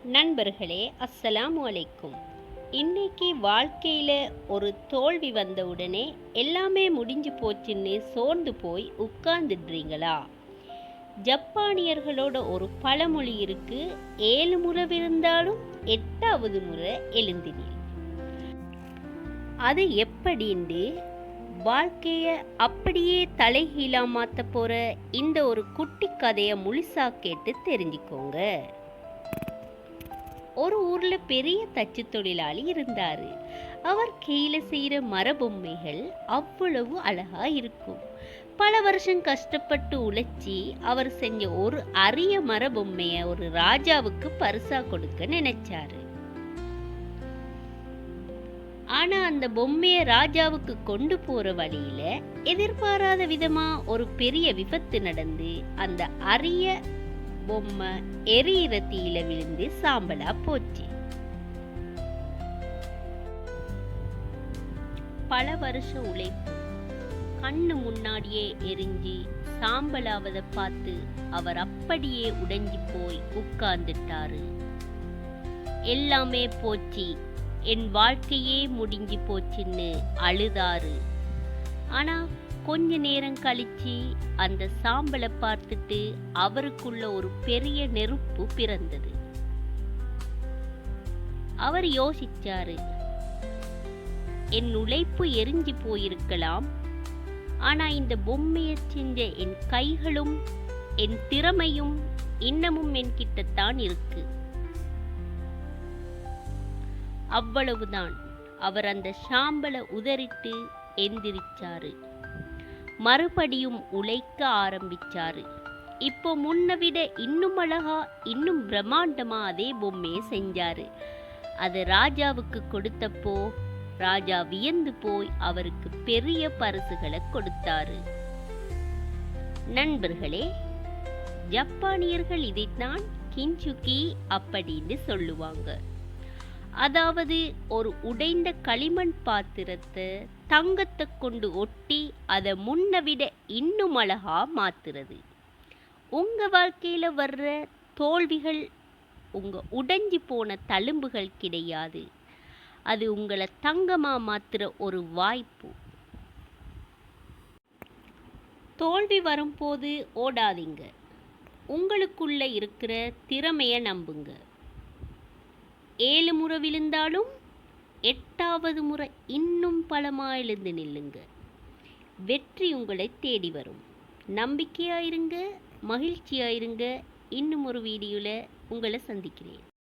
நண்பர்களே, அஸ்ஸலாமு அலைக்கும். இன்னைக்கு வாழ்க்கையில் ஒரு தோல்வி வந்த உடனே எல்லாமே முடிஞ்சு போச்சுன்னு சோர்ந்து போய் உட்கார்ந்துடுறீங்களா? ஜப்பானியர்களோட ஒரு பழமொழி இருக்கு, 7 முறை விழுந்தாலும் 8வது முறை எழுந்தினீர். அது எப்படின்னு வாழ்க்கையை அப்படியே தலைகீழா மாற்ற போகிற இந்த ஒரு குட்டி கதையை முழுசா கேட்டு தெரிஞ்சுக்கோங்க. ஒரு ஊர்ல பெரிய தச்சு தொழிலாளி இருந்தாரு. அவர் கையில செய்யற மரபொம்மைகள் அவ்வளவு அழகா இருக்கும். பல வருஷம் கஷ்டப்பட்டு உழைச்சி அவர் செஞ்ச ஒரு அரிய மரபொம்மைய ஒரு ராஜாவுக்கு பரிசா கொடுக்க நினைச்சாரு. ஆனா அந்த பொம்மைய ராஜாவுக்கு கொண்டு போற வழியில எதிர்பாராத விதமா ஒரு பெரிய விபத்து நடந்து அந்த அரிய பொம்மை எரியிற தீயில விழுந்து சாம்பலா போச்சு. பல வருஷ உழைப்பு கண்ணு முன்னாடியே எரிஞ்சு சாம்பலாவத பார்த்து அவர் அப்படியே உடைஞ்சு போய் உட்கார்ந்துட்டாரு. எல்லாமே போச்சு, என் வாழ்க்கையே முடிஞ்சு போச்சுன்னு அழுதாரு. ஆனா கொஞ்ச நேரம் கழிச்சு அந்த சாம்பலை பார்த்துட்டு அவருக்குள்ள ஒரு பெரிய நெருப்பு பிறந்தது. அவர் யோசிச்சாரு, என் உழைப்பு எரிஞ்சு போயிருக்கலாம், ஆனா இந்த பொம்மையை செஞ்ச என் கைகளும் என் திறமையும் இன்னமும் என்கிட்டத்தான் இருக்கு. அவ்வளவுதான். அவர் அந்த சாம்பலை உதறிட்டு எந்திரிச்சாரு. மறுபடியும் உழைக்க ஆரம்பிச்சாரு. இப்போ முன்ன விட இன்னும் அழகா இன்னும் பிரம்மாண்டமா அதே பொம்மையை செஞ்சாரு. அது ராஜாவுக்கு கொடுத்தப்போ ராஜா வியந்து போய் அவருக்கு பெரிய பரிசுகளை கொடுத்தாரு. நண்பர்களே, ஜப்பானியர்கள் இதைத்தான் கின்சுகி அப்படின்னு சொல்லுவாங்க. அதாவது ஒரு உடைந்த களிமண் பாத்திரத்தை தங்கத்தை கொண்டு ஒட்டி அதை முன்ன விட இன்னும் அழகா மாத்துறது. உங்க வாழ்க்கையில வர்ற தோல்விகள் உங்க உடைஞ்சு போன தழும்புகள் கிடையாது, அது உங்களை தங்கமா மாத்துற ஒரு வாய்ப்பு. தோல்வி வரும்போது ஓடாதீங்க, உங்களுக்குள்ள இருக்கிற திறமைய நம்புங்க. 7 முறை விழுந்தாலும் 8வது முறை இன்னும் பலமா எழுந்து நில்லுங்க. வெற்றி உங்களை தேடி வரும். நம்பிக்கையாயிருங்க, மகிழ்ச்சியாயிருங்க. இன்னும் ஒரு வீடியோல உங்களை சந்திக்கிறேன்.